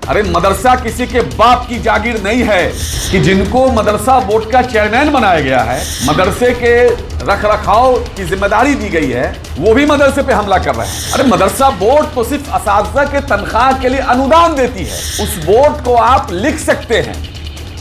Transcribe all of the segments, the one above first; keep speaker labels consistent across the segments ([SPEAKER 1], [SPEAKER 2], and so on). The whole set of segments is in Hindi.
[SPEAKER 1] अरे मदरसा किसी के बाप की जागीर नहीं है कि जिनको मदरसा बोर्ड का चेयरमैन बनाया गया है, मदरसे के रख रखाव की जिम्मेदारी दी गई है, वो भी मदरसे पे हमला कर रहे हैं। अरे मदरसा बोर्ड तो सिर्फ असातिज़ा के तनख्वाह के लिए अनुदान देती है। उस बोर्ड को आप लिख सकते हैं,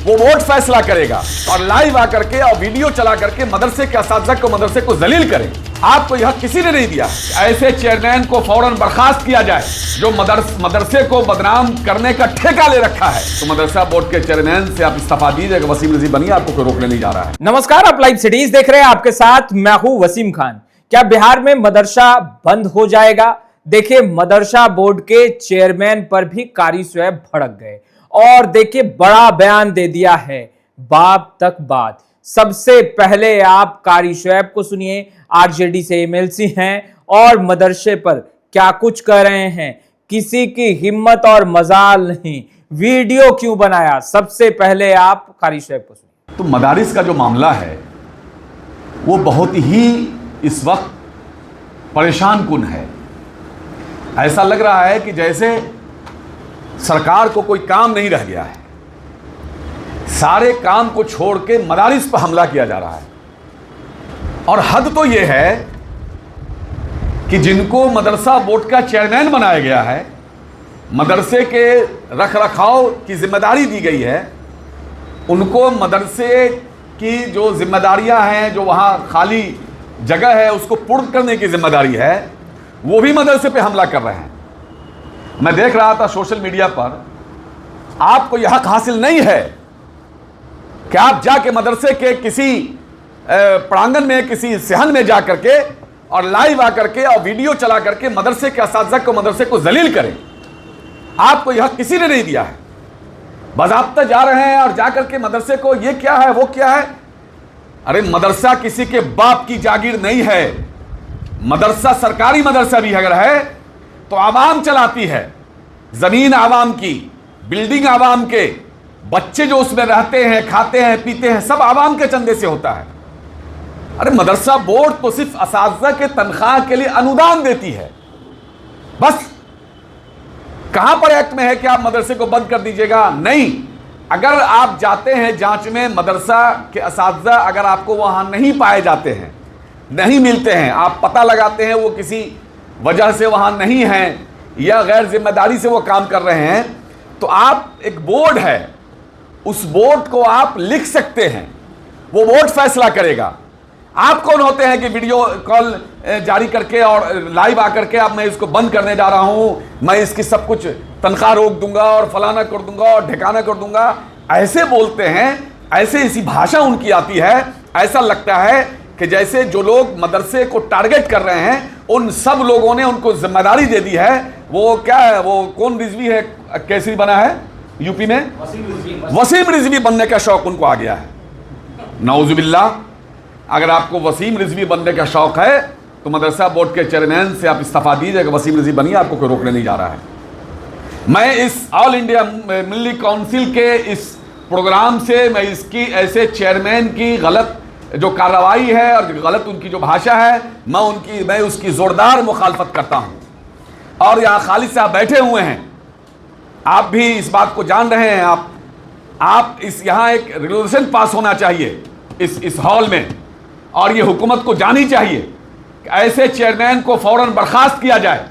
[SPEAKER 1] वो बोर्ड फैसला करेगा और लाइव आकर के और वीडियो चला करके मदरसे के असातिज़ा को, मदरसे को जलील करें। आपको यह किसी ने नहीं दिया। ऐसे चेयरमैन को फौरन बर्खास्त किया जाए जो मदरसे को बदनाम करने का ठेका ले रखा है। तो मदरसा बोर्ड के चेयरमैन से आप इस्तीफा दीजिएगा। वसीम रिजवी बनिए, आपको कोई रोकने नहीं जा रहा है।
[SPEAKER 2] नमस्कार, आप लाइव सिटीज देख रहे हैं, आपके साथ मैं हूं वसीम खान। क्या बिहार में मदरसा बंद हो जाएगा? देखिए, मदरसा बोर्ड के चेयरमैन पर भी कारी स्वैब भड़क गए और देखिए बड़ा बयान दे दिया है, बाप तक बात। सबसे पहले आप कारी शोएब को सुनिए, आरजेडी से एमएलसी हैं और मदरसे पर क्या कुछ कह रहे हैं। किसी की हिम्मत और मजाल नहीं, वीडियो क्यों बनाया, सबसे पहले आप कारी शोएब को सुनिए।
[SPEAKER 1] तो मदारिस का जो मामला है वो बहुत ही इस वक्त परेशान कुन है। ऐसा लग रहा है कि जैसे सरकार को कोई काम नहीं रह गया है, सारे काम को छोड़ के मदारिस पर हमला किया जा रहा है। और हद तो यह है कि जिनको मदरसा बोर्ड का चेयरमैन बनाया गया है, मदरसे के रख रखाव की जिम्मेदारी दी गई है, उनको मदरसे की जो जिम्मेदारियां हैं, जो वहां खाली जगह है उसको पूर्ण करने की जिम्मेदारी है, वो भी मदरसे पे हमला कर रहे हैं। मैं देख रहा था सोशल मीडिया पर, आपको यह हक हासिल नहीं है कि आप जाके मदरसे के किसी प्रांगण में, किसी सहन में जा करके और लाइव आकर के और वीडियो चला करके मदरसे के असातिज़ा को, मदरसे को जलील करें। आपको यह किसी ने नहीं दिया है। बाज़ाब्ता जा रहे हैं और जाकर के मदरसे को, ये क्या है, वो क्या है। अरे मदरसा किसी के बाप की जागीर नहीं है। मदरसा सरकारी मदरसा भी अगर है तो आवाम चलाती है। जमीन आवाम की, बिल्डिंग आवाम के, बच्चे जो उसमें रहते हैं, खाते हैं, पीते हैं, सब आवाम के चंदे से होता है। अरे मदरसा बोर्ड तो सिर्फ असातिज़ा के तनख्वाह के लिए अनुदान देती है। बस कहां पर एक्ट में है कि आप मदरसे को बंद कर दीजिएगा? नहीं। अगर आप जाते हैं जांच में, मदरसा के असातिज़ा अगर आपको वहां नहीं पाए जाते हैं, नहीं मिलते हैं, आप पता लगाते हैं वो किसी वजह से वहां नहीं हैं या गैर जिम्मेदारी से वो काम कर रहे हैं, तो आप, एक बोर्ड है, उस बोर्ड को आप लिख सकते हैं, वो बोर्ड फैसला करेगा। आप कौन होते हैं कि वीडियो कॉल जारी करके और लाइव आकर के आप, मैं इसको बंद करने जा रहा हूं, मैं इसकी सब कुछ तनख्वाह रोक दूंगा और फलाना कर दूंगा और ठिकाना कर दूंगा, ऐसे बोलते हैं। ऐसे इसी भाषा उनकी आती है। ऐसा लगता है कि जैसे जो लोग मदरसे को टारगेट कर रहे हैं उन सब लोगों ने उनको जिम्मेदारी दे दी है। वो क्या है, वो कौन रिजवी है, कैसी बना है यूपी में, वसीम रिजवी बनने का शौक उनको आ गया है। नाउजुबिल्लाह। अगर आपको वसीम रिजवी बनने का शौक है तो मदरसा बोर्ड के चेयरमैन से आप इस्तीफा दीजिएगा। वसीम रिजवी बनिए, आपको कोई रोकने नहीं जा रहा है। मैं इस ऑल इंडिया मिलिट्री काउंसिल के इस प्रोग्राम से, मैं इसकी ऐसे चेयरमैन की गलत जो कार्रवाई है और गलत उनकी जो भाषा है, मैं उसकी जोरदार मुखालफत करता हूं। और यहाँ खालिद साहब बैठे हुए हैं, आप भी इस बात को जान रहे हैं। आप इस, यहाँ एक रेजोल्यूशन पास होना चाहिए इस हॉल में, और ये हुकूमत को जानी चाहिए कि ऐसे चेयरमैन को फौरन बर्खास्त किया जाए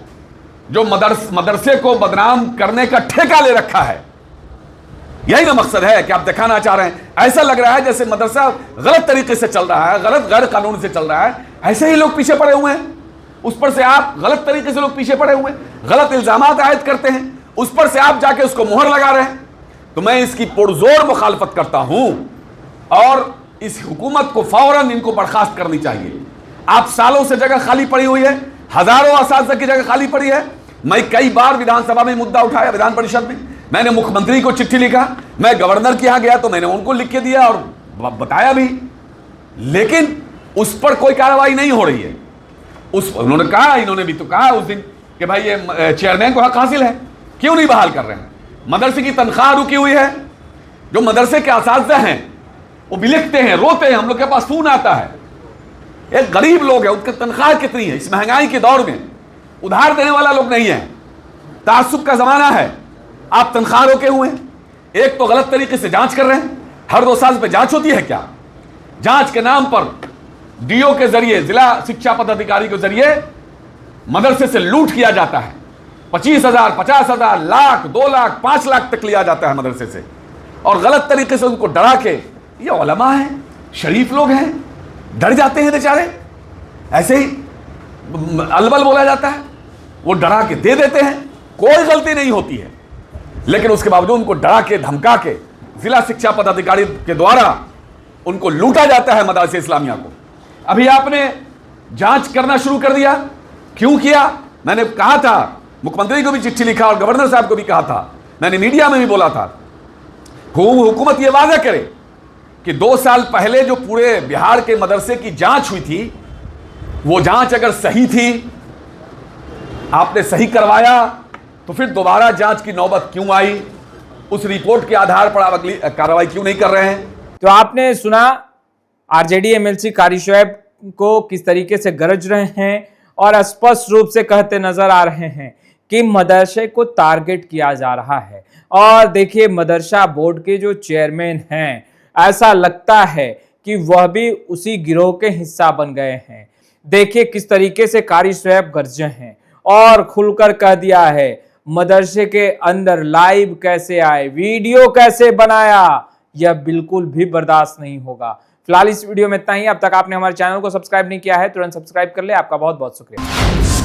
[SPEAKER 1] जो मदरसे को बदनाम करने का ठेका ले रखा है। यही ना मकसद है कि आप दिखाना चाह रहे हैं। ऐसा लग रहा है जैसे मदरसा गलत तरीके से चल रहा है, गलत गैर कानून से चल रहा है। ऐसे ही लोग पीछे पड़े हुए हैं, उस पर से आप गलत तरीके से लोग पीछे पड़े हुए हैं, गलत इल्जामात आयद करते हैं, उस पर से आप जाके उसको मुहर लगा रहे हैं। तो मैं इसकी पुरजोर मुखालफत करता हूं और इस हुकूमत को फौरन इनको बर्खास्त करनी चाहिए। आप सालों से जगह खाली पड़ी हुई है, हजारों असातिज़ा की जगह खाली पड़ी है। मैं कई बार विधानसभा में मुद्दा उठाया, विधान परिषद में मैंने मुख्यमंत्री को चिट्ठी लिखा, मैं गवर्नर के यहाँ गया तो मैंने उनको लिख के दिया और बताया भी, लेकिन उस पर कोई कार्रवाई नहीं हो रही है। उन्होंने कहा, इन्होंने भी तो कहा उस दिन कि भाई ये चेयरमैन को हक हासिल है, क्यों नहीं बहाल कर रहे हैं। मदरसे की तनख्वाह रुकी हुई है, जो मदरसे के असातिज़ा हैं वो बिलखते हैं, रोते हैं, हम लोग के पास फोन आता है। एक गरीब लोग है, उनकी तनख्वाह कितनी है, इस महंगाई के दौर में उधार देने वाला लोग नहीं है, तासुब का जमाना है। आप तनख्वाह रोके हुए हैं, एक तो गलत तरीके से जांच कर रहे हैं। हर 2 साल पे जांच होती है क्या? जांच के नाम पर डीओ के जरिए, जिला शिक्षा पदाधिकारी के जरिए मदरसे से लूट किया जाता है। 25,000, 50,000, लाख, 2 लाख, 5 लाख तक लिया जाता है मदरसे से, और गलत तरीके से उनको डरा के, ये उलमा हैं, शरीफ लोग हैं, डर जाते हैं बेचारे, ऐसे ही अलबल बोला जाता है, वो डरा के दे देते हैं, कोई गलती नहीं होती है, लेकिन उसके बावजूद उनको डरा के धमका के जिला शिक्षा पदाधिकारी के द्वारा उनको लूटा जाता है मदरसे इस्लामिया को। अभी आपने जांच करना शुरू कर दिया, क्यों किया? मैंने कहा था, मुख्यमंत्री को भी चिट्ठी लिखा और गवर्नर साहब को भी कहा था, मैंने मीडिया में भी बोला था, हुकूमत ये वादा करे कि 2 साल पहले जो पूरे बिहार के मदरसे की जांच हुई थी, वो जांच अगर सही थी, आपने सही करवाया, तो फिर दोबारा जांच की नौबत क्यों आई? उस रिपोर्ट के आधार पर आप अगली कार्रवाई क्यों नहीं कर रहे हैं?
[SPEAKER 2] तो आपने सुना आरजेडी एमएलसी कारी शुएब को किस तरीके से गरज रहे हैं और स्पष्ट रूप से कहते नजर आ रहे हैं कि मदरसे को टारगेट किया जा रहा है। और देखिए, मदरसा बोर्ड के जो चेयरमैन हैं, ऐसा लगता है कि वह भी उसी गिरोह के हिस्सा बन गए हैं। देखिए किस तरीके से कारी शुएब गरजे हैं और खुलकर कह दिया है मदरसे के अंदर लाइव कैसे आए, वीडियो कैसे बनाया, यह बिल्कुल भी बर्दाश्त नहीं होगा। फिलहाल इस वीडियो में इतना ही। अब तक आपने हमारे चैनल को सब्सक्राइब नहीं किया है, तुरंत सब्सक्राइब कर ले। आपका बहुत बहुत शुक्रिया।